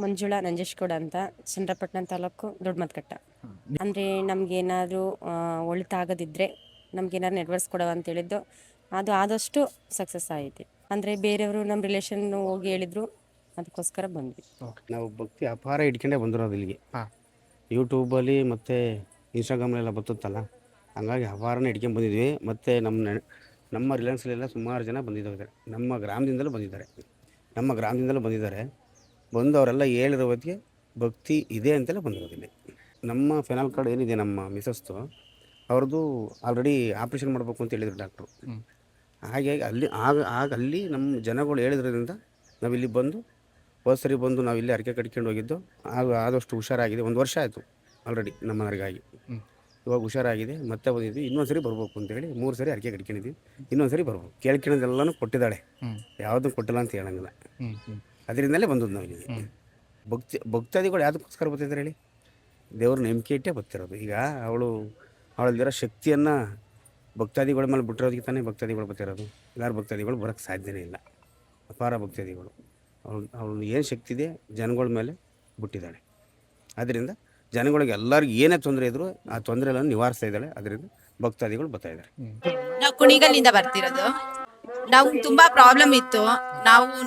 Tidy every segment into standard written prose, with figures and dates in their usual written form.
ಮಂಜುಳಾ ನಂಜೇಶ್ಗೌಡ ಅಂತ, ಚನ್ನರಾಯಪಟ್ಟಣ ತಾಲೂಕು ದೊಡ್ಡಮದಕಟ್ಟ. ಅಂದರೆ ನಮಗೇನಾದರೂ ಒಳಿತಾಗದಿದ್ದರೆ ನಮಗೇನಾದ್ರು ನೆರವೇರಿಸ್ಕೊಡವ ಅಂತ ಹೇಳಿದ್ದು, ಅದು ಆದಷ್ಟು ಸಕ್ಸಸ್ ಆಯಿತು. ಅಂದರೆ ಬೇರೆಯವರು ನಮ್ಮ ರಿಲೇಷನ್ ಹೋಗಿ ಹೇಳಿದ್ರು, ಅದಕ್ಕೋಸ್ಕರ ಬಂದ್ವಿ. ನಾವು ಭಕ್ತಿ ಅಪಾರ ಇಟ್ಕೊಂಡೇ ಬಂದಿರೋದು ಇಲ್ಲಿಗೆ. ಯೂಟ್ಯೂಬಲ್ಲಿ ಮತ್ತು ಇನ್ಸ್ಟಾಗ್ರಾಮಲ್ಲೆಲ್ಲ ಬರ್ತತ್ತಲ್ಲ, ಹಂಗಾಗಿ ಅಪಾರನೇ ಇಟ್ಕೊಂಡು ಬಂದಿದ್ವಿ. ಮತ್ತು ನಮ್ಮ ರಿಲಯನ್ಸಲ್ಲೆಲ್ಲ ಸುಮಾರು ಜನ ಬಂದಿದ್ದಾರೆ, ನಮ್ಮ ಗ್ರಾಮದಿಂದಲೂ ಬಂದಿದ್ದಾರೆ. ಬಂದವರೆಲ್ಲ ಹೇಳಿರೋ ಹೊತ್ತಿಗೆ ಭಕ್ತಿ ಇದೆ ಅಂತೆಲ್ಲ ಬಂದಿರೋದಿಲ್ಲ. ನಮ್ಮ ಫೆನಲ್ ಕಾರ್ಡ್ ಏನಿದೆ ನಮ್ಮ ಮಿಸಸ್ದು, ಅವ್ರದ್ದು ಆಲ್ರೆಡಿ ಆಪ್ರೇಷನ್ ಮಾಡಬೇಕು ಅಂತ ಹೇಳಿದ್ರು ಡಾಕ್ಟ್ರು. ಹಾಗಾಗಿ ಅಲ್ಲಿ ನಮ್ಮ ಜನಗಳು ಹೇಳಿದ್ರಿಂದ ನಾವಿಲ್ಲಿ ಬಂದು ಸರಿ ಬಂದು ನಾವಿಲ್ಲಿ ಅರಕೆ ಕಟ್ಕೊಂಡು ಹೋಗಿದ್ದು. ಆದಷ್ಟು ಹುಷಾರಾಗಿದೆ. 1 ವರ್ಷ ಆಯಿತು ಆಲ್ರೆಡಿ ನಮ್ಮ ಮನೆಗಾಗಿ. ಇವಾಗ ಹುಷಾರಾಗಿದೆ. ಮತ್ತೆ ಬಂದಿದ್ವಿ. ಇನ್ನೊಂದು ಸರಿ ಬರ್ಬೇಕು ಅಂತೇಳಿ 3 ಸರಿ ಅರಕೆ ಕಟ್ಕೊಂಡಿದ್ವಿ. ಇನ್ನೊಂದು ಸರಿ ಬರ್ಬೇಕು. ಕೇಳ್ಕೊಳ್ಳೋದೆಲ್ಲನೂ ಕೊಟ್ಟಿದ್ದಾಳೆ, ಯಾವುದೂ ಕೊಟ್ಟಿಲ್ಲ ಅಂತ ಹೇಳಂಗಿಲ್ಲ. ಅದರಿಂದಲೇ ಬಂದದ್ದು ನಾವು ಇಲ್ಲಿ. ಭಕ್ತಾದಿಗಳು ಯಾವುದಕ್ಕೋಸ್ಕರ ಬರ್ತಿದ್ದಾರೆ ಹೇಳಿ? ದೇವ್ರ ನಂಬಿಕೆ ಇಟ್ಟೇ ಬರ್ತಿರೋದು. ಈಗ ಅವಳಲ್ಲಿರೋ ಶಕ್ತಿಯನ್ನು ಭಕ್ತಾದಿಗಳ ಮೇಲೆ ಬಿಟ್ಟಿರೋದಕ್ಕೆ ತಾನೇ ಭಕ್ತಾದಿಗಳು ಬರ್ತಿರೋದು. ಎಲ್ಲರೂ ಭಕ್ತಾದಿಗಳು ಬರೋಕ್ಕೆ ಸಾಧ್ಯನೇ ಇಲ್ಲ. ಅಪಾರ ಭಕ್ತಾದಿಗಳು ಅವಳು ಏನು ಶಕ್ತಿ ಇದೆ ಜನಗಳ ಮೇಲೆ ಬಿಟ್ಟಿದ್ದಾಳೆ. ಅದರಿಂದ ಜನಗಳಿಗೆ ಎಲ್ಲರಿಗೂ ಏನೇ ತೊಂದರೆ ಇದ್ದರೂ ಆ ತೊಂದರೆಗಳನ್ನು ನಿವಾರಿಸ್ತಾ ಇದ್ದಾಳೆ. ಅದರಿಂದ ಭಕ್ತಾದಿಗಳು ಬರ್ತಾ ಇದ್ದಾರೆ. ನಾವು ಕುಣಿಗಲ್ಲಿಂದ ಬರ್ತಿರೋದು. ನಾವು ತುಂಬಾ ಪ್ರಾಬ್ಲಮ್ ಇತ್ತು.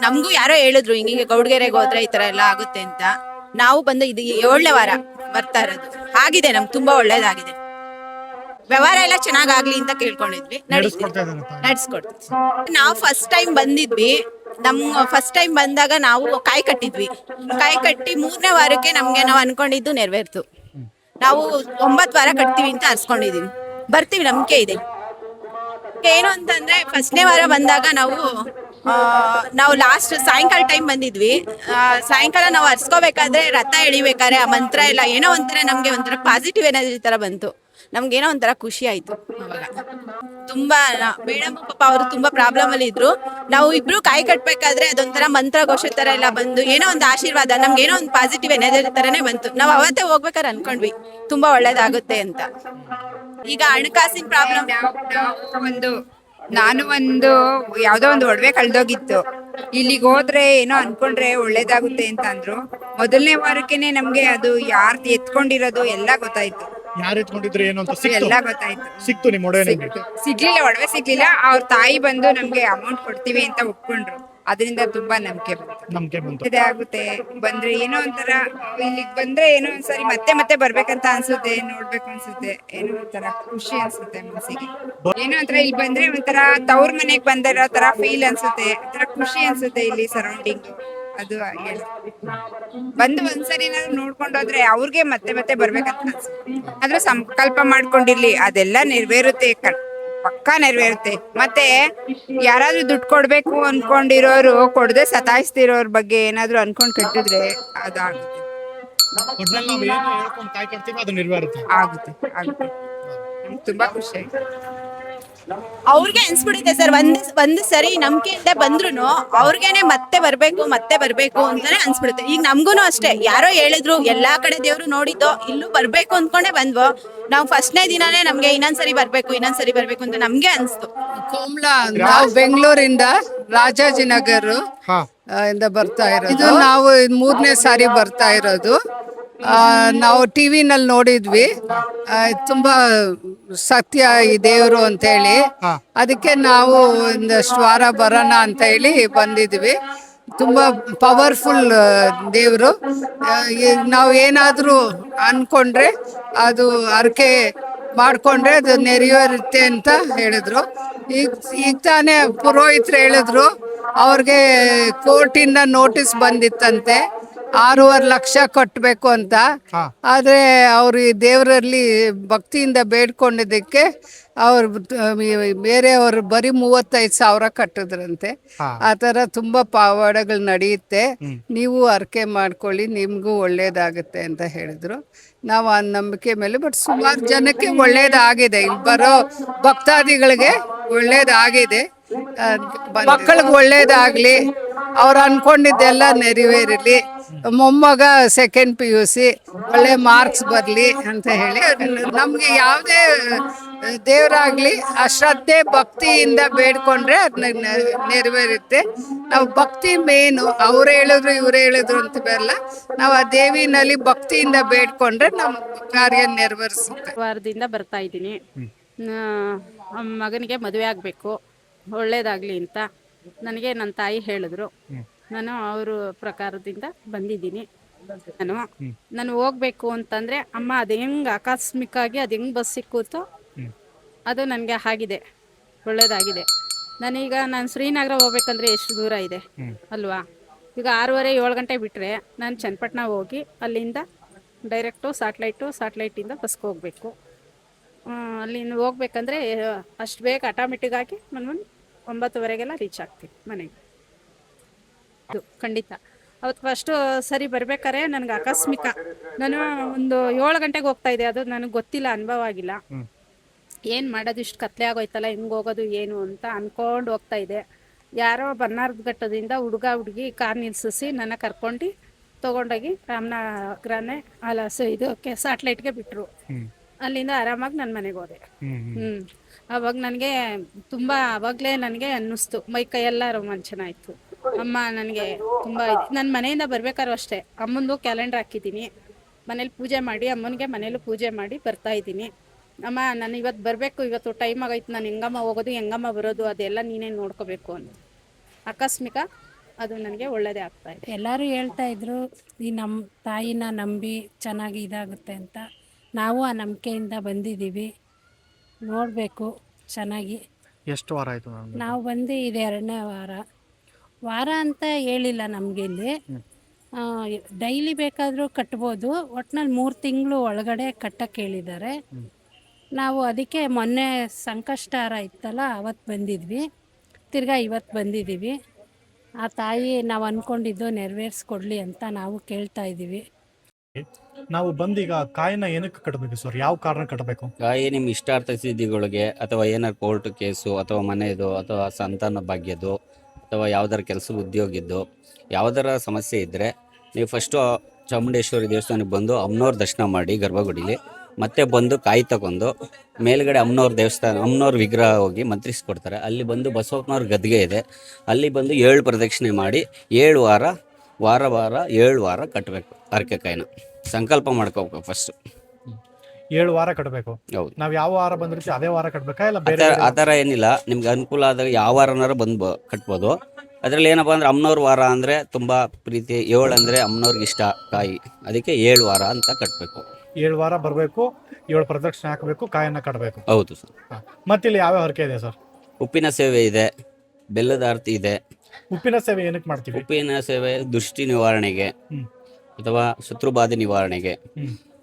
ನಮಗೂ ಯಾರೋ ಹೇಳಿದ್ರು ಹಿಂಗೆ ಗೌಡ್ಗೆರೆಗೆ ಹೋದ್ರೆ ಈ ತರ ಎಲ್ಲ ಆಗುತ್ತೆ ಅಂತ. ನಾವು ಬಂದು ಇದು 7ನೇ ವಾರ ಬರ್ತಾ ಇರೋದು. ಆಗಿದೆ, ನಮ್ಗೆ ತುಂಬಾ ಒಳ್ಳೇದಾಗಿದೆ. ವ್ಯವಹಾರ ಎಲ್ಲ ಚೆನ್ನಾಗಾಗ್ಲಿ ಅಂತ ಕೇಳ್ಕೊಂಡಿದ್ವಿ. ನಡ್ಸ್ಕೊಡ್ತೀವಿ. ನಾವು ಫಸ್ಟ್ ಟೈಮ್ ಬಂದಿದ್ವಿ. ಫಸ್ಟ್ ಟೈಮ್ ಬಂದಾಗ ನಾವು ಕಾಯಿ ಕಟ್ಟಿದ್ವಿ. ಕಾಯಿ ಕಟ್ಟಿ 3ನೇ ವಾರಕ್ಕೆ ನಮ್ಗೆ ನಾವು ಅನ್ಕೊಂಡಿದ್ದು ನೆರವೇರ್ತು. ನಾವು 9 ವಾರ ಕಟ್ತೀವಿ ಅಂತ ಅರ್ಸ್ಕೊಂಡಿದೀವಿ. ಬರ್ತೀವಿ, ನಂಬಿಕೆ ಇದೆ. ಏನು ಅಂತಂದ್ರೆ ಫಸ್ಟ್ನೇ ವಾರ ಬಂದಾಗ ನಾವು ಲಾಸ್ಟ್ ಸಾಯಂಕಾಲ ಟೈಮ್ ಬಂದಿದ್ವಿ. ಸಾಯಂಕಾಲ ನಾವು ಅರ್ಸ್ಕೋಬೇಕಾದ್ರೆ ರಥ ಎಳಿಬೇಕಾದ್ರೆ ಆ ಮಂತ್ರ ಎಲ್ಲ ಏನೋ ಒಂಥರ ನಮ್ಗೆ ಒಂಥರ ಪಾಸಿಟಿವ್ ಎನರ್ಜಿ ತರ ಬಂತು. ನಮ್ಗೇನೋ ಒಂಥರ ಖುಷಿ ಆಯ್ತು. ಅವಾಗ ತುಂಬಾ ಮೇಡಮ್ ಪಾಪ ಅವರು ತುಂಬಾ ಪ್ರಾಬ್ಲಮ್ ಅಲ್ಲಿ ಇದ್ರು. ನಾವು ಇಬ್ರು ಕಾಯಿ ಕಟ್ಬೇಕಾದ್ರೆ ಅದೊಂಥರ ಮಂತ್ರ ಘೋಷ ತರ ಎಲ್ಲ ಬಂದು ಏನೋ ಒಂದು ಆಶೀರ್ವಾದ, ನಮ್ಗೆ ಏನೋ ಒಂದು ಪಾಸಿಟಿವ್ ಎನರ್ಜಿ ತರನೇ ಬಂತು. ನಾವು ಅವತ್ತೇ ಹೋಗ್ಬೇಕಾದ್ರೆ ಅನ್ಕೊಂಡ್ವಿ ತುಂಬಾ ಒಳ್ಳೇದಾಗುತ್ತೆ ಅಂತ. ಈಗ ಹಣಕಾಸಿನ ಪ್ರಾಬ್ಲಮ್, ನಾನು ಯಾವ್ದೋ ಒಂದು ಒಡವೆ ಕಳ್ದೋಗಿತ್ತು. ಇಲ್ಲಿಗೆ ಹೋದ್ರೆ ಏನೋ ಅನ್ಕೊಂಡ್ರೆ ಒಳ್ಳೇದಾಗುತ್ತೆ ಅಂತ ಅಂದ್ರು. 1ನೇ ವಾರಕ್ಕೆನೆ ನಮ್ಗೆ ಅದು ಯಾರ್ದು ಎತ್ಕೊಂಡಿರೋದು ಎಲ್ಲ ಗೊತ್ತಾಯ್ತು. ಯಾರು ಎತ್ಕೊಂಡಿದ್ರು ಏನು ಅಂತ ಎಲ್ಲ ಗೊತ್ತಾಯ್ತು. ಸಿಕ್ತು ನಿಮ್ಮ ಒಡವೆ? ಸಿಗ್ಲಿಲ್ಲ, ಒಡವೆ ಸಿಗ್ಲಿಲ್ಲ. ಅವ್ರ ತಾಯಿ ಬಂದು ನಮ್ಗೆ ಅಮೌಂಟ್ ಕೊಡ್ತೀವಿ ಅಂತ ಒಪ್ಕೊಂಡ್ರು. ಅದರಿಂದ ತುಂಬಾ ನಂಬಿಕೆ ಬಂತು. ಇದೇ ಆಗುತ್ತೆ ಬಂದ್ರೆ ಏನೋ ಒಂಥರ, ಇಲ್ಲಿಗೆ ಬಂದ್ರೆ ಏನೋ ಒಂದ್ಸರಿ ಮತ್ತೆ ಬರ್ಬೇಕಂತ ಅನ್ಸುತ್ತೆ, ನೋಡ್ಬೇಕು ಅನ್ಸುತ್ತೆ, ಏನೋ ಒಂಥರ ಖುಷಿ ಅನ್ಸುತ್ತೆ ಮನಸ್ಸಿಗೆ. ಏನೋ ಒಂಥರ ಇಲ್ಲಿ ಬಂದ್ರೆ ಒಂಥರ ತವ್ರ ಮನೆಗ್ ಬಂದಿರೋ ತರ ಫೀಲ್ ಅನ್ಸುತ್ತೆ, ಒಂಥರ ಖುಷಿ ಅನ್ಸುತ್ತೆ. ಇಲ್ಲಿ ಸರೌಂಡಿಂಗ್ ಅದು ಬಂದು ಒಂದ್ಸರಿ ಏನಾದ್ರು ನೋಡ್ಕೊಂಡು ಹೋದ್ರೆ ಅವ್ರಿಗೆ ಮತ್ತೆ ಬರ್ಬೇಕಂತ ಅನ್ಸುತ್ತೆ. ಆದ್ರೆ ಸಂಕಲ್ಪ ಮಾಡ್ಕೊಂಡಿರ್ಲಿ, ಅದೆಲ್ಲ ನೆರವೇರುತ್ತೆ, ಪಕ್ಕಾ ನೆರವೇರುತ್ತೆ. ಮತ್ತೆ ಯಾರಾದ್ರೂ ದುಡ್ಡು ಕೊಡ್ಬೇಕು ಅನ್ಕೊಂಡಿರೋರು ಕೊಡದೆ ಸತಾಯಿಸ್ತಿರೋರ್ ಬಗ್ಗೆ ಏನಾದ್ರು ಅನ್ಕೊಂಡ್ ಕಟ್ಟಿದ್ರೆ ಅದಾಗುತ್ತೆ. ಆಗುತ್ತೆ. ತುಂಬಾ ಖುಷಿ ಆಯ್ತು. ಅವ್ರಿಗೆ ಅನ್ಸ್ಬಿಡುತ್ತೆ ಸರ್, ಒಂದ್ ಸರಿ ನಂಬಿಕೆಯಿಂದ ಬಂದ್ರು ಅವ್ರಿಗೇನೆ ಮತ್ತೆ ಬರ್ಬೇಕು ಅಂತಾನೆ ಅನ್ಸ್ಬಿಡುತ್ತೆ. ಈಗ ನಮ್ಗೂನು ಅಷ್ಟೇ, ಯಾರೋ ಹೇಳಿದ್ರು, ಎಲ್ಲಾ ಕಡೆ ದೇವ್ರು ನೋಡಿದ್ದು, ಇಲ್ಲೂ ಬರ್ಬೇಕು ಅಂದ್ಕೊಂಡೆ ಬಂದ್ವು. ನಾವು ಫಸ್ಟ್ನೇ ದಿನಾನೇ ನಮ್ಗೆ ಇನ್ನೊಂದ್ಸರಿ ಬರ್ಬೇಕು ಅಂತ ನಮ್ಗೆ ಅನ್ಸ್ತು. ಕೋಮ್ಲಾ, ನಾವು ಬೆಂಗಳೂರಿಂದ ರಾಜಾಜಿನಗರ್ ಇಂದ ಬರ್ತಾ ಇರೋದು. ಇದು ನಾವು 3ನೇ ಸಾರಿ ಬರ್ತಾ ಇರೋದು. ನಾವು ಟಿವಿನಲ್ಲಿ ನೋಡಿದ್ವಿ, ತುಂಬಾ ಸತ್ಯ ಈ ದೇವರು ಅಂತ ಹೇಳಿ. ಅದಕ್ಕೆ ನಾವು ಒಂದಷ್ಟು ವಾರ ಬರೋಣ ಅಂತ ಹೇಳಿ ಬಂದಿದ್ವಿ. ತುಂಬ ಪವರ್ಫುಲ್ ದೇವರು. ನಾವು ಏನಾದರೂ ಅನ್ಕೊಂಡ್ರೆ ಅದು ಅರ್ಕೆ ಮಾಡಿಕೊಂಡ್ರೆ ಅದು ನೆರವೇರುತ್ತೆ ಅಂತ ಹೇಳಿದ್ರು. ಈಗ ತಾನೇ ಪುರೋಹಿತರು ಹೇಳಿದ್ರು, ಅವ್ರಿಗೆ ಕೋರ್ಟಿಂದ ನೋಟಿಸ್ ಬಂದಿತ್ತಂತೆ 6.5 ಲಕ್ಷ ಕಟ್ಟಬೇಕು ಅಂತ. ಆದರೆ ಅವರು ದೇವರಲ್ಲಿ ಭಕ್ತಿಯಿಂದ ಬೇಡ್ಕೊಂಡಿದ್ದಕ್ಕೆ ಅವ್ರು ಬೇರೆಯವರು ಬರೀ 35,000 ಕಟ್ಟಿದ್ರಂತೆ. ಆ ಥರ ತುಂಬ ಪವಾಡಗಳು ನಡೆಯುತ್ತೆ, ನೀವು ಅರ್ಕೆ ಮಾಡ್ಕೊಳ್ಳಿ, ನಿಮಗೂ ಒಳ್ಳೇದಾಗುತ್ತೆ ಅಂತ ಹೇಳಿದ್ರು. ನಾವು ಆ ನಂಬಿಕೆ ಮೇಲೆ, ಬಟ್ ಸುಮಾರು ಜನಕ್ಕೆ ಒಳ್ಳೇದಾಗಿದೆ, ಇಲ್ಲಿ ಬರೋ ಭಕ್ತಾದಿಗಳಿಗೆ ಒಳ್ಳೇದಾಗಿದೆ. ಮಕ್ಕಳಿಗೆ ಒಳ್ಳೇದಾಗಲಿ, ಅವ್ರು ಅನ್ಕೊಂಡಿದ್ದೆಲ್ಲ ನೆರವೇರಲಿ, ಮೊಮ್ಮಗ ಸೆಕೆಂಡ್ PUC ಒಳ್ಳೆ ಮಾರ್ಕ್ಸ್ ಬರಲಿ ಅಂತ ಹೇಳಿ, ನಮಗೆ ಯಾವುದೇ ದೇವರಾಗಲಿ ಆ ಶ್ರದ್ಧೆ ಭಕ್ತಿಯಿಂದ ಬೇಡ್ಕೊಂಡ್ರೆ ಅದನ್ನ ನೆರವೇರುತ್ತೆ. ನಾವು ಭಕ್ತಿ ಮೇನು, ಅವ್ರು ಹೇಳಿದ್ರು ಇವ್ರು ಹೇಳಿದ್ರು ಅಂತ ಬರಲ್ಲ, ನಾವು ಆ ದೇವಿನಲ್ಲಿ ಭಕ್ತಿಯಿಂದ ಬೇಡ್ಕೊಂಡ್ರೆ ನಮ್ಮ ಕಾರ್ಯ ನೆರವೇರಿಸುತ್ತೆ. ವಾರದಿಂದ ಬರ್ತಾ ಇದ್ದೀನಿ. ಮಗನಿಗೆ ಮದುವೆ ಆಗಬೇಕು, ಒಳ್ಳೇದಾಗಲಿ ಅಂತ ನನಗೆ ನನ್ನ ತಾಯಿ ಹೇಳಿದ್ರು. ನಾನು ಅವ್ರ ಪ್ರಕಾರದಿಂದ ಬಂದಿದ್ದೀನಿ. ನಾನು ಹೋಗ್ಬೇಕು ಅಂತಂದರೆ ಅಮ್ಮ ಅದು ಹೆಂಗೆ ಆಕಸ್ಮಿಕವಾಗಿ ಅದು ಹೆಂಗೆ ಬಸ್ ಸಿಕ್ಕುತ್ತೋ ಅದು ನನಗೆ ಆಗಿದೆ, ಒಳ್ಳೇದಾಗಿದೆ. ನಾನು ಶ್ರೀನಗರ ಹೋಗ್ಬೇಕಂದ್ರೆ ಎಷ್ಟು ದೂರ ಇದೆ ಅಲ್ವಾ? ಈಗ 6:30 7 ಗಂಟೆ ಬಿಟ್ಟರೆ ನಾನು ಚನ್ನಪಟ್ಟಣ ಹೋಗಿ ಅಲ್ಲಿಂದ ಡೈರೆಕ್ಟು ಸ್ಯಾಟ್ಲೈಟಿಂದ ಬಸ್ಗೆ ಹೋಗಬೇಕು. ಅಲ್ಲಿಂದ ಹೋಗ್ಬೇಕಂದ್ರೆ ಅಷ್ಟು ಬೇಗ ಆಟೋಮೆಟಿಕ್ಕಾಗಿ ನಾನು 9:30 ರೀಚ್ ಆಗ್ತೀನಿ ಮನೆಗೆ. ಅದು ಖಂಡಿತ. ಅವತ್ತು ಫಸ್ಟು ಸರಿ ಬರ್ಬೇಕಾದ್ರೆ ನನಗೆ ಆಕಸ್ಮಿಕ, ನಾನು ಒಂದು 7 ಗಂಟೆಗೆ ಹೋಗ್ತಾ ಇದ್ದೆ, ಅದು ನನಗೆ ಗೊತ್ತಿಲ್ಲ, ಅನುಭವ ಆಗಿಲ್ಲ. ಏನು ಮಾಡೋದು, ಇಷ್ಟು ಕತ್ಲೆ ಆಗೋಯ್ತಲ್ಲ, ಹೆಂಗೆ ಹೋಗೋದು ಏನು ಅಂತ ಅಂದ್ಕೊಂಡು ಹೋಗ್ತಾ ಇದ್ದೆ. ಯಾರೋ ಬನ್ನಾರ್ದ ಘಟ್ಟದಿಂದ ಹುಡುಗಿ ಕಾರ್ ನಿಲ್ಸಿಸಿ ನನ್ನ ಕರ್ಕೊಂಡು ತೊಗೊಂಡೋಗಿ ರಾಮನಗರನೇ ಇದಕ್ಕೆ ಸ್ಯಾಟ್ಲೈಟ್ಗೆ ಬಿಟ್ಟರು. ಅಲ್ಲಿಂದ ಆರಾಮಾಗಿ ನನ್ನ ಮನೆಗೆ ಹೋದೆ. ಅವಾಗ ನನಗೆ ತುಂಬ, ಆವಾಗಲೇ ನನಗೆ ಅನ್ನಿಸ್ತು, ಮೈ ಕೈಯೆಲ್ಲ ರೋಮಾಂಚನ ಆಯಿತು. ಅಮ್ಮ ನನಗೆ ತುಂಬ ನನ್ನ ಮನೆಯಿಂದ ಬರ್ಬೇಕಾದ್ರೂ ಅಷ್ಟೇ ಅಮ್ಮಂದು ಕ್ಯಾಲೆಂಡರ್ ಹಾಕಿದ್ದೀನಿ, ಮನೇಲಿ ಪೂಜೆ ಮಾಡಿ, ಅಮ್ಮನಿಗೆ ಮನೇಲೂ ಪೂಜೆ ಮಾಡಿ ಬರ್ತಾ ಇದ್ದೀನಿ. ಅಮ್ಮ ನಾನು ಇವತ್ತು ಬರಬೇಕು, ಇವತ್ತು ಟೈಮ್ ಆಗೈತೆ, ನಾನು ಹೆಂಗಮ್ಮ ಹೋಗೋದು ಹೆಂಗಮ್ಮ ಬರೋದು ಅದೆಲ್ಲ ನೀನೇ ನೋಡ್ಕೋಬೇಕು ಅಂತ. ಆಕಸ್ಮಿಕ ಅದು ನನಗೆ ಒಳ್ಳೆಯದೇ ಆಗ್ತಾಯಿದೆ. ಎಲ್ಲರೂ ಹೇಳ್ತಾ ಇದ್ರು ಈ ನಮ್ಮ ತಾಯಿನ ನಂಬಿ ಚೆನ್ನಾಗಿ ಇದಾಗುತ್ತೆ ಅಂತ. ನಾವು ಆ ನಂಬಿಕೆಯಿಂದ ಬಂದಿದ್ದೀವಿ, ನೋಡಬೇಕು ಚೆನ್ನಾಗಿ. ಎಷ್ಟು ವಾರ ಆಯ್ತು ನಾವು ಬಂದು ಇದು 2ನೇ ವಾರ ಅಂತ ಹೇಳಿಲ್ಲ ನಮಗೆ. ಇಲ್ಲಿ ಡೈಲಿ ಬೇಕಾದರೂ ಕಟ್ಬೋದು, ಒಟ್ಟಿನಲ್ಲಿ 3 ತಿಂಗಳು ಒಳಗಡೆ ಕಟ್ಟಕ್ಕೆ ಹೇಳಿದ್ದಾರೆ. ನಾವು ಅದಕ್ಕೆ ಮೊನ್ನೆ ಸಂಕಷ್ಟಹಾರ ಇತ್ತಲ್ಲ ಅವತ್ತು ಬಂದಿದ್ವಿ, ತಿರ್ಗಾ ಇವತ್ತು ಬಂದಿದ್ದೀವಿ. ಆ ತಾಯಿ ನಾವು ಅಂದ್ಕೊಂಡಿದ್ದು ನೆರವೇರಿಸ್ಕೊಡ್ಲಿ ಅಂತ ನಾವು ಕೇಳ್ತಾ ಇದ್ದೀವಿ. ನಾವು ಬಂದೀಗ ಕಾಯಿನ ಏನಕ್ಕೆ ಕಟ್ಟಬೇಕು ಸರ್? ಯಾವ ಕಾರಣ ಕಟ್ಟಬೇಕು? ಕಾಯಿ ನಿಮ್ಮ ಇಷ್ಟಾರ್ಥ ಸಿದ್ಧಿಗಳಿಗೆ, ಅಥವಾ ಏನಾರು ಕೋರ್ಟ್ ಕೇಸು, ಅಥವಾ ಮನೆಯದು, ಅಥವಾ ಸಂತಾನ ಭಾಗ್ಯದ್ದು, ಅಥವಾ ಯಾವ್ದಾರ ಕೆಲಸ ಉದ್ಯೋಗಿದ್ದು, ಯಾವ್ದಾರ ಸಮಸ್ಯೆ ಇದ್ದರೆ ನೀವು ಫಸ್ಟು ಚಾಮುಂಡೇಶ್ವರಿ ದೇವಸ್ಥಾನಕ್ಕೆ ಬಂದು ಅಮ್ಮನವ್ರ ದರ್ಶನ ಮಾಡಿ ಗರ್ಭಗುಡಿಲಿ, ಮತ್ತೆ ಬಂದು ಕಾಯಿ ತಗೊಂಡು ಮೇಲ್ಗಡೆ ಅಮ್ಮನವ್ರ ದೇವಸ್ಥಾನ, ಅಮ್ಮನವ್ರ ವಿಗ್ರಹ ಹೋಗಿ ಮಂತ್ರಿಸ್ಕೊಡ್ತಾರೆ. ಅಲ್ಲಿ ಬಂದು ಬಸವಪ್ಪನವ್ರ ಗದ್ಗೆ ಇದೆ, ಅಲ್ಲಿ ಬಂದು 7 ಪ್ರದಕ್ಷಿಣೆ ಮಾಡಿ 7 ವಾರ 7 ವಾರ ಕಟ್ಟಬೇಕು. ಅರ್ಕೆ ಕಾಯಿನ ಸಂಕಲ್ಪ ಮಾಡ್ಕೋಬೇಕು ಫಸ್ಟ್. 7 ವಾರ ಕಟ್ಟಬೇಕು. ಹೌದು. ನಾವು ಯಾವ ವಾರ ಬಂದಿರ್ತೀವಿ ಅದೇ ವಾರ ಕಟ್ಟಬೇಕಾ ಇಲ್ಲ ಬೇರೆ? ಆ ಥರ ಏನಿಲ್ಲ, ನಿಮ್ಗೆ ಅನುಕೂಲ ಆದಾಗ ಯಾವ ವಾರನಾರು ಬಂದು ಕಟ್ಬೋದು. ಅದರಲ್ಲಿ ಏನಪ್ಪ ಅಂದರೆ ಅಮ್ಮನವ್ರ ವಾರ ಅಂದರೆ ತುಂಬ ಪ್ರೀತಿ, 7 ಅಂದರೆ ಅಮ್ಮನವ್ರಿಗೆ ಇಷ್ಟ ಕಾಯಿ, ಅದಕ್ಕೆ 7 ವಾರ ಅಂತ ಕಟ್ಟಬೇಕು. 7 ವಾರ ಬರಬೇಕು, 7 ಪ್ರದಕ್ಷಿಣೆ ಹಾಕಬೇಕು, ಕಾಯನ್ನ ಕಟ್ಟಬೇಕು. ಹೌದು ಸರ್. ಮತ್ತೆ ಇಲ್ಲಿ ಯಾವ್ಯಾವ ಹರಕೆ ಇದೆ ಸರ್? ಉಪ್ಪಿನ ಸೇವೆ ಇದೆ, ಬೆಲ್ಲದ ಆರತಿ ಇದೆ. ಉಪ್ಪಿನ ಸೇವೆ ಏನಕ್ಕೆ ಮಾಡ್ತೀವಿ? ಉಪ್ಪಿನ ಸೇವೆ ದೃಷ್ಟಿ ನಿವಾರಣೆಗೆ, ಅಥವಾ ಶತ್ರುಬಾಧೆ ನಿವಾರಣೆಗೆ.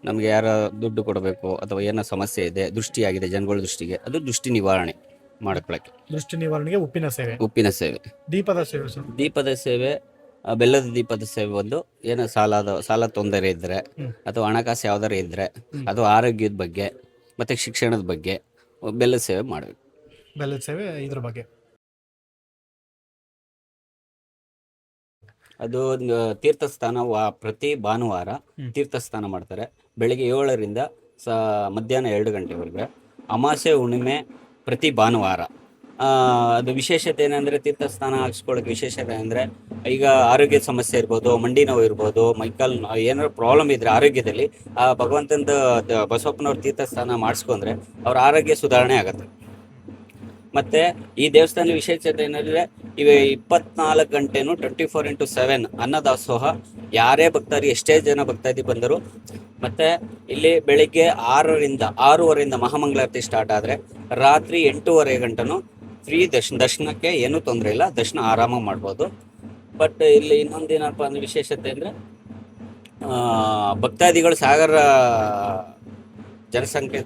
ನಮಗೆ ಯಾರ ದುಡ್ಡು ಕೊಡಬೇಕು ಅಥವಾ ಏನೋ ಸಮಸ್ಯೆ ಇದೆ, ದೃಷ್ಟಿಯಾಗಿದೆ ಜನಗಳ ದೃಷ್ಟಿಗೆ, ಅದು ದೃಷ್ಟಿ ನಿವಾರಣೆ ಮಾಡ್ಕೊಳಕ್ಕೆ. ದೃಷ್ಟಿ ನಿವಾರಣೆಗೆ ಉಪ್ಪಿನ ಸೇವೆ. ದೀಪದ ಸೇವೆ ಸರ್? ದೀಪದ ಸೇವೆ, ಬೆಲ್ಲದ ದೀಪದ ಸೇವೆ ಒಂದು, ಏನೋ ಸಾಲ ತೊಂದರೆ ಇದ್ದರೆ, ಅಥವಾ ಹಣಕಾಸು ಯಾವ್ದಾರ ಇದ್ದರೆ, ಅಥವಾ ಆರೋಗ್ಯದ ಬಗ್ಗೆ ಮತ್ತು ಶಿಕ್ಷಣದ ಬಗ್ಗೆ ಬೆಲ್ಲದ ಸೇವೆ ಮಾಡಬೇಕು. ಬೆಲ್ಲದ ಸೇವೆ ಇದ್ರ ಬಗ್ಗೆ ಅದು ತೀರ್ಥಸ್ಥಾನ ಪ್ರತಿ ಭಾನುವಾರ ತೀರ್ಥಸ್ಥಾನ ಮಾಡ್ತಾರೆ. ಬೆಳಿಗ್ಗೆ 7ರಿಂದ ಮಧ್ಯಾಹ್ನ 2 ಗಂಟೆವರೆಗೆ. ಅಮಾವಾಸ್ಯೆ ಹುಣ್ಣಿಮೆ ಪ್ರತಿ ಭಾನುವಾರ. ಅದು ವಿಶೇಷತೆ ಏನಂದರೆ, ತೀರ್ಥಸ್ಥಾನ ಹಾಕ್ಸ್ಕೊಳ್ಳೋಕೆ ವಿಶೇಷತೆ ಅಂದರೆ, ಈಗ ಆರೋಗ್ಯದ ಸಮಸ್ಯೆ ಇರ್ಬೋದು, ಮಂಡಿ ನೋವು ಇರ್ಬೋದು, ಮೈಕಾಲ್ ಏನಾದ್ರು ಪ್ರಾಬ್ಲಮ್ ಇದ್ದರೆ ಆರೋಗ್ಯದಲ್ಲಿ, ಆ ಭಗವಂತನ ಬಸವಪ್ಪನವ್ರ ತೀರ್ಥಸ್ಥಾನ ಮಾಡಿಸ್ಕೊಂಡ್ರೆ ಅವ್ರ ಆರೋಗ್ಯ ಸುಧಾರಣೆ ಆಗುತ್ತೆ. ಮತ್ತು ಈ ದೇವಸ್ಥಾನ ವಿಶೇಷತೆ ಏನಂದರೆ, ಇವೆ 24 ಗಂಟೆನೂ 24x7 ಅನ್ನದಾಸೋಹ. ಯಾರೇ ಭಕ್ತಾದಿ, ಎಷ್ಟೇ ಜನ ಭಕ್ತಾದಿ ಬಂದರು. ಮತ್ತು ಇಲ್ಲಿ ಬೆಳಿಗ್ಗೆ 6:30ರಿಂದ ಮಹಾಮಂಗಳಾರತಿ ಸ್ಟಾರ್ಟ್ ಆದರೆ ರಾತ್ರಿ 8:30 ಗಂಟೆನೂ ಫ್ರೀ ದರ್ಶನಕ್ಕೆ ಏನೂ ತೊಂದರೆ ಇಲ್ಲ, ದರ್ಶನ ಆರಾಮಾಗಿ ಮಾಡ್ಬೋದು. ಬಟ್ ಇಲ್ಲಿ ಇನ್ನೊಂದೇನಪ್ಪ ಅಂದರೆ ವಿಶೇಷತೆ ಅಂದರೆ, ಭಕ್ತಾದಿಗಳು ಸಾಗರ ಜನಸಂಖ್ಯೆ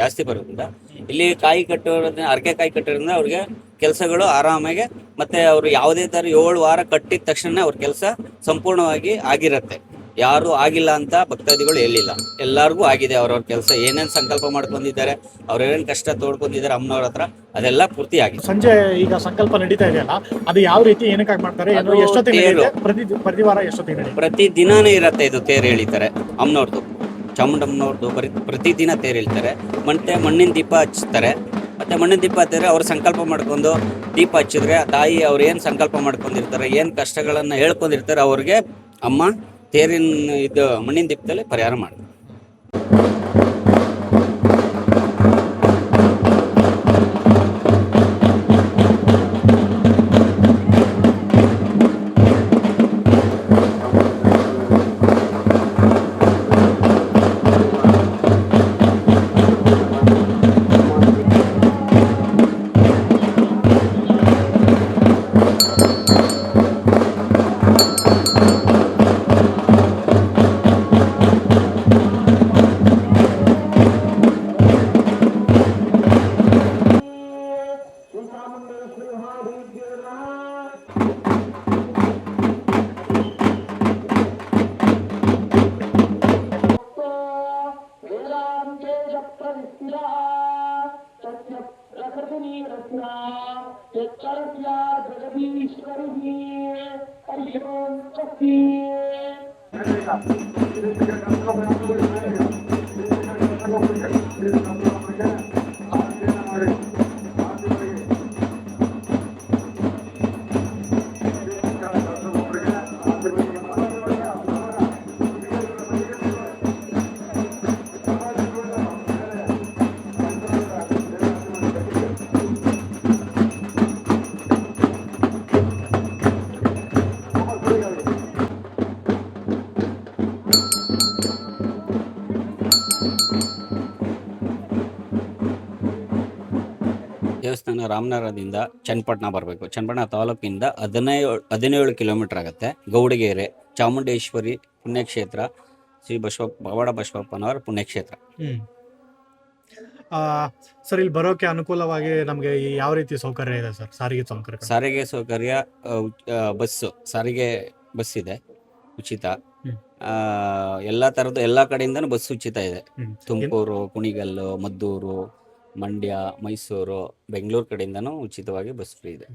ಜಾಸ್ತಿ ಬರೋದ್ರಿಂದ ಇಲ್ಲಿ ಕಾಯಿ ಕಟ್ಟೋದ್ರಿಂದ, ಅರಕೆ ಕಾಯಿ ಕಟ್ಟೋದ್ರಿಂದ ಅವ್ರಿಗೆ ಕೆಲಸಗಳು ಆರಾಮಾಗಿ, ಮತ್ತೆ ಅವರು ಯಾವುದೇ ಥರ 7 ವಾರ ಕಟ್ಟಿದ ತಕ್ಷಣ ಅವ್ರ ಕೆಲಸ ಸಂಪೂರ್ಣವಾಗಿ ಆಗಿರುತ್ತೆ. ಯಾರು ಆಗಿಲ್ಲ ಅಂತ ಭಕ್ತಾದಿಗಳು ಹೇಳಿಲ್ಲ, ಎಲ್ಲರಿಗೂ ಆಗಿದೆ. ಅವ್ರವ್ರ ಕೆಲಸ ಏನೇನು ಸಂಕಲ್ಪ ಮಾಡ್ಕೊಂಡಿದ್ದಾರೆ, ಅವ್ರೇನೇನು ಕಷ್ಟ ತೋಡ್ಕೊಂಡಿದ್ದಾರೆ ಅಮ್ಮನವ್ರ ಹತ್ರ, ಅದೆಲ್ಲ ಪೂರ್ತಿ ಆಗಿದೆ. ಸಂಜೆ ಈಗ ಸಂಕಲ್ಪ ನಡೀತಾ ಇದೆಯಲ್ಲ, ಅದು ಯಾವ ರೀತಿ ಏನಕ್ಕಾಗಿ ಮಾಡ್ತಾರೆ, ಅದು ಎಷ್ಟೊತ್ತಿಗೆ ತೇರು. ನಡೆಯುತ್ತೆ? ಪ್ರತಿ ವಾರ ಎಷ್ಟೊತ್ತಿಗೆ ನಡೆಯುತ್ತೆ? ಪ್ರತಿ ದಿನಾನೇ ಇರುತ್ತೆ ಇದು ತೇರು ಎಳಿತಾರೆ ಅಮ್ಮನವ್ರದ್ದು, ಚಾಮುಂಡಮ್ಮನವ್ರದ್ದು. ಪ್ರತಿದಿನ ತೇರು ಎಳಿತಾರೆ. ಮತ್ತೆ ಮಣ್ಣಿನ ದೀಪ ಹಚ್ತಾರೆ. ಮತ್ತೆ ಮಣ್ಣಿನ ದೀಪ ಹತ್ತಿದ್ರೆ ಅವ್ರು ಸಂಕಲ್ಪ ಮಾಡ್ಕೊಂಡು ದೀಪ ಹಚ್ಚಿದ್ರೆ ತಾಯಿ ಅವ್ರು ಏನು ಸಂಕಲ್ಪ ಮಾಡ್ಕೊಂಡಿರ್ತಾರೆ, ಏನು ಕಷ್ಟಗಳನ್ನು ಹೇಳ್ಕೊಂಡಿರ್ತಾರೆ, ಅವ್ರಿಗೆ ಅಮ್ಮ ತೇರಿನ ಇದು ಮಣ್ಣಿನ ದೀಪದಲ್ಲಿ ಪರಿಹಾರ ಮಾಡ್ತಾರೆ. ದೇವಸ್ಥಾನ ರಾಮನಗರದಿಂದ ಚನ್ನಪಟ್ಟಣ ಬರಬೇಕು. ಚನ್ನಪಟ್ಟಣ ತಾಲೂಕಿಂದ 17 ಕಿಲೋಮೀಟರ್ ಆಗುತ್ತೆ. ಗೌಡಗೆರೆ ಚಾಮುಂಡೇಶ್ವರಿ ಪುಣ್ಯಕ್ಷೇತ್ರ, ಶ್ರೀ ಪವಾಡ ಬಸವಪ್ಪನವರ ಪುಣ್ಯಕ್ಷೇತ್ರ. ಸರ್, ಇಲ್ಲಿ ಬರೋಕೆ ಅನುಕೂಲವಾಗಿ ನಮಗೆ ಯಾವ ರೀತಿ ಸೌಕರ್ಯ ಇದೆ ಸರ್? ಸಾರಿಗೆ ಸೌಕರ್ಯ ಸಾರಿಗೆ ಬಸ್ ಇದೆ, ಉಚಿತ. ಎಲ್ಲ ಥರದ್ದು ಎಲ್ಲ ಕಡೆಯಿಂದನೂ ಬಸ್ ಉಚಿತ ಇದೆ. ತುಮಕೂರು, ಕುಣಿಗಲ್ಲು, ಮದ್ದೂರು, ಮಂಡ್ಯ, ಮೈಸೂರು, ಬೆಂಗಳೂರು ಕಡೆಯಿಂದನೂ ಉಚಿತವಾಗಿ ಬಸ್ ಫ್ರೀ ಇದೆ.